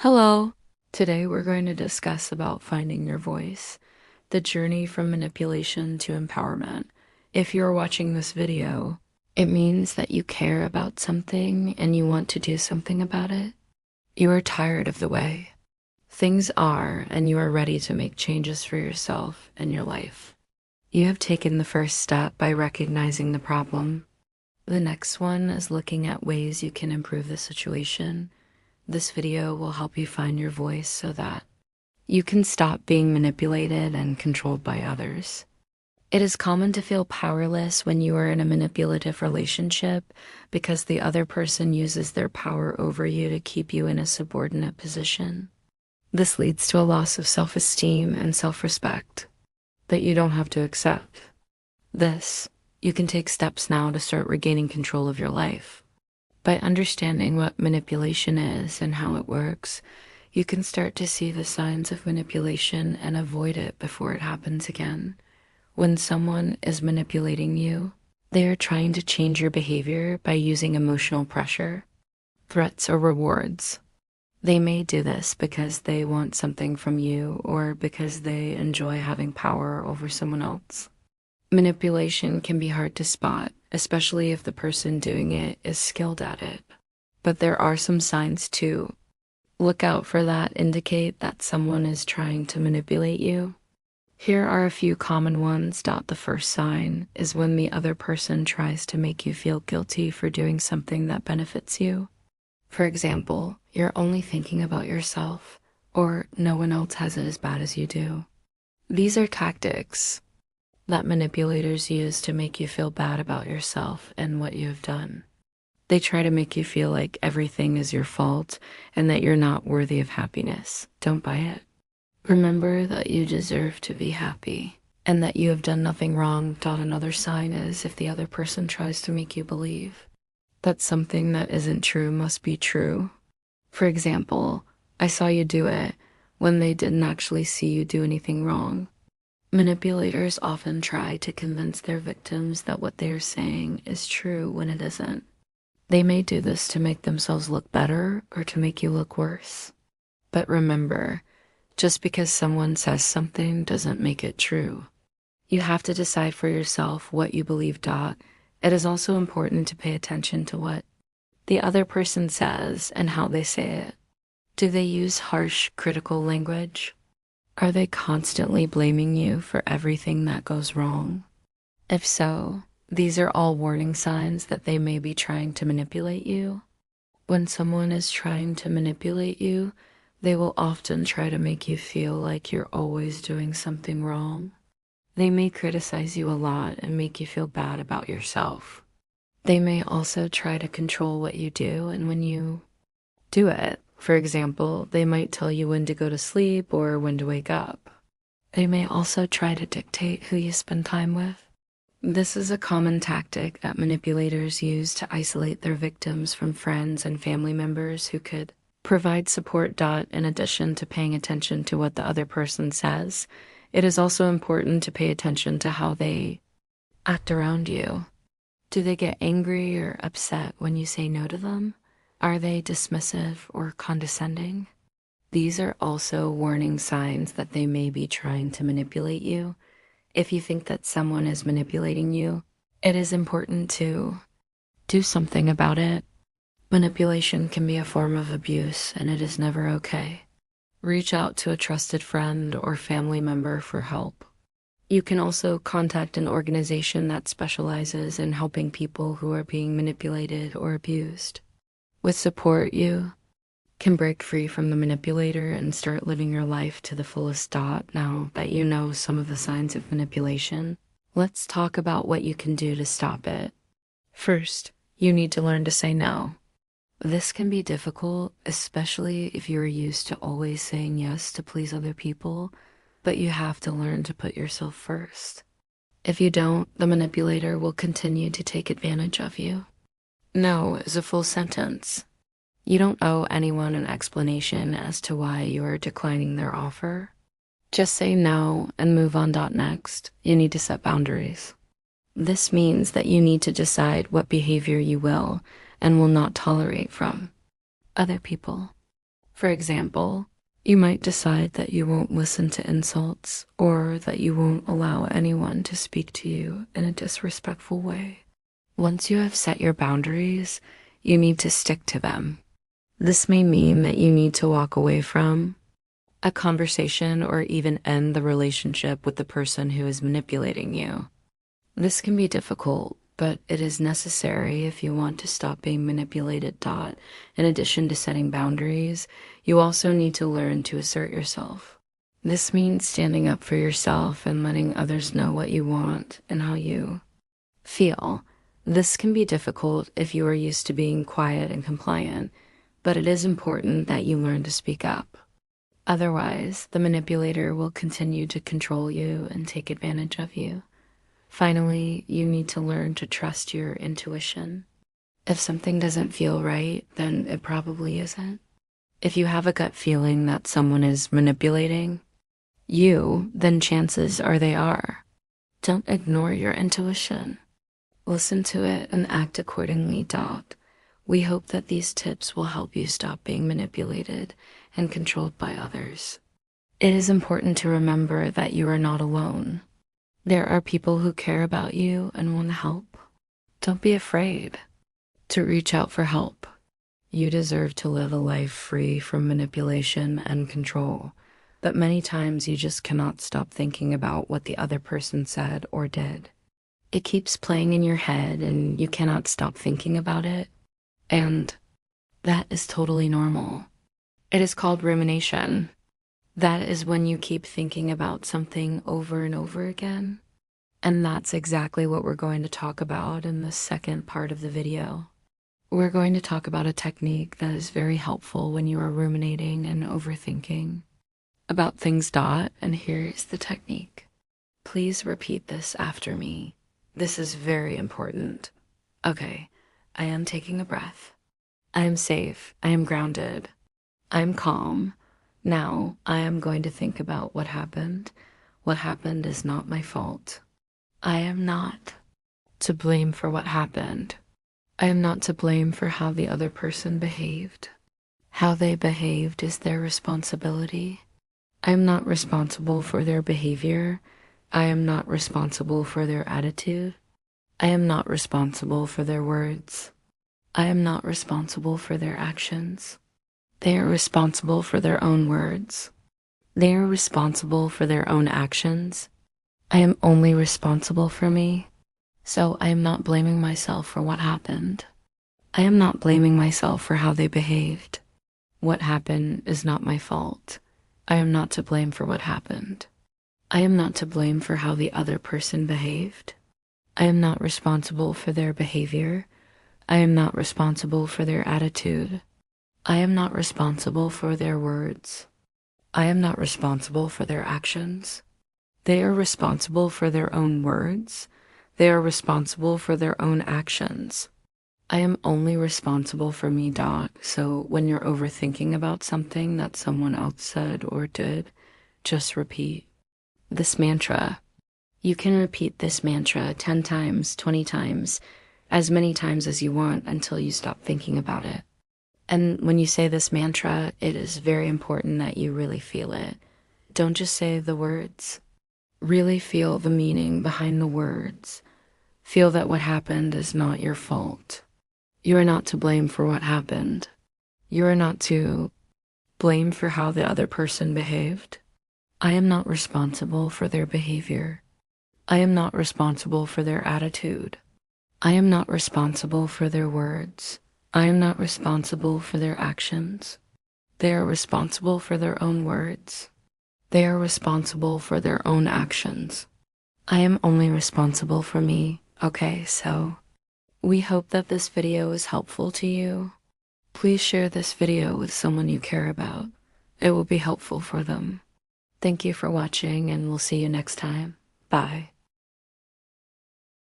Hello. Today we're going to discuss about finding your voice, the journey from manipulation to empowerment. If you're watching this video, it means that you care about something and you want to do something about it. You are tired of the way things are and you are ready to make changes for yourself and your life. You have taken the first step by recognizing the problem. The next one is looking at ways you can improve the situation. This video will help you find your voice so that you can stop being manipulated and controlled by others. It is common to feel powerless when you are in a manipulative relationship because the other person uses their power over you to keep you in a subordinate position. This leads to a loss of self-esteem and self-respect that you don't have to accept. You can take steps now to start regaining control of your life. By understanding what manipulation is and how it works, you can start to see the signs of manipulation and avoid it before it happens again. When someone is manipulating you, they are trying to change your behavior by using emotional pressure, threats, or rewards. They may do this because they want something from you or because they enjoy having power over someone else. Manipulation can be hard to spot, especially if the person doing it is skilled at it. But there are some signs too. Look out for that indicate that someone is trying to manipulate you. Here are a few common ones. The first sign is when the other person tries to make you feel guilty for doing something that benefits you. For example, you're only thinking about yourself, or no one else has it as bad as you do. These are tactics that manipulators use to make you feel bad about yourself and what you have done. They try to make you feel like everything is your fault and that you're not worthy of happiness. Don't buy it. Remember that you deserve to be happy and that you have done nothing wrong. Another sign is if the other person tries to make you believe that something that isn't true must be true. For example, I saw you do it when they didn't actually see you do anything wrong. Manipulators often try to convince their victims that what they are saying is true when it isn't. They may do this to make themselves look better or to make you look worse. But remember, just because someone says something doesn't make it true. You have to decide for yourself what you believe. It is also important to pay attention to what the other person says and how they say it. Do they use harsh, critical language? Are they constantly blaming you for everything that goes wrong? If so, these are all warning signs that they may be trying to manipulate you. When someone is trying to manipulate you, they will often try to make you feel like you're always doing something wrong. They may criticize you a lot and make you feel bad about yourself. They may also try to control what you do and when you do it. For example, they might tell you when to go to sleep or when to wake up. They may also try to dictate who you spend time with. This is a common tactic that manipulators use to isolate their victims from friends and family members who could provide support. In addition to paying attention to what the other person says, it is also important to pay attention to how they act around you. Do they get angry or upset when you say no to them? Are they dismissive or condescending? These are also warning signs that they may be trying to manipulate you. If you think that someone is manipulating you, it is important to do something about it. Manipulation can be a form of abuse, and it is never okay. Reach out to a trusted friend or family member for help. You can also contact an organization that specializes in helping people who are being manipulated or abused. With support, you can break free from the manipulator and start living your life to the fullest. Now that you know some of the signs of manipulation, let's talk about what you can do to stop it. First, you need to learn to say no. This can be difficult, especially if you are used to always saying yes to please other people, but you have to learn to put yourself first. If you don't, the manipulator will continue to take advantage of you. No is a full sentence. You don't owe anyone an explanation as to why you are declining their offer. Just say no and move on. Next, you need to set boundaries. This means that you need to decide what behavior you will and will not tolerate from other people. For example, you might decide that you won't listen to insults or that you won't allow anyone to speak to you in a disrespectful way. Once you have set your boundaries, you need to stick to them. This may mean that you need to walk away from a conversation or even end the relationship with the person who is manipulating you. This can be difficult, but it is necessary if you want to stop being manipulated. In addition to setting boundaries, you also need to learn to assert yourself. This means standing up for yourself and letting others know what you want and how you feel. This can be difficult if you are used to being quiet and compliant, but it is important that you learn to speak up. Otherwise, the manipulator will continue to control you and take advantage of you. Finally, you need to learn to trust your intuition. If something doesn't feel right, then it probably isn't. If you have a gut feeling that someone is manipulating you, then chances are they are. Don't ignore your intuition. Listen to it and act accordingly. We hope that these tips will help you stop being manipulated and controlled by others. It is important to remember that you are not alone. There are people who care about you and want to help. Don't be afraid to reach out for help. You deserve to live a life free from manipulation and control, but many times you just cannot stop thinking about what the other person said or did. It keeps playing in your head and you cannot stop thinking about it, and that is totally normal. It is called rumination. That is when you keep thinking about something over and over again. And that's exactly what we're going to talk about in the second part of the video. We're going to talk about a technique that is very helpful when you are ruminating and overthinking about things. And here is the technique. Please repeat this after me. This is very important. Okay, I am taking a breath. I am safe. I am grounded. I am calm. Now I am going to think about what happened. What happened is not my fault. I am not to blame for what happened. I am not to blame for how the other person behaved. How they behaved is their responsibility. I am not responsible for their behavior. I am not responsible for their attitude. I am not responsible for their words. I am not responsible for their actions. They are responsible for their own words. They are responsible for their own actions. I am only responsible for me. So I am not blaming myself for what happened. I am not blaming myself for how they behaved. What happened is not my fault. I am not to blame for what happened. I am not to blame for how the other person behaved. I am not responsible for their behavior. I am not responsible for their attitude. I am not responsible for their words. I am not responsible for their actions. They are responsible for their own words. They are responsible for their own actions. I am only responsible for me. So when you're overthinking about something that someone else said or did, just repeat this mantra. You can repeat this mantra 10 times, 20 times, as many times as you want until you stop thinking about it. And when you say this mantra, it is very important that you really feel it. Don't just say the words. Really feel the meaning behind the words. Feel that what happened is not your fault. You are not to blame for what happened. You are not to blame for how the other person behaved. I am not responsible for their behavior. I am not responsible for their attitude. I am not responsible for their words. I am not responsible for their actions. They are responsible for their own words. They are responsible for their own actions. I am only responsible for me. Okay, so we hope that this video is helpful to you. Please share this video with someone you care about. It will be helpful for them. Thank you for watching, and we'll see you next time. Bye.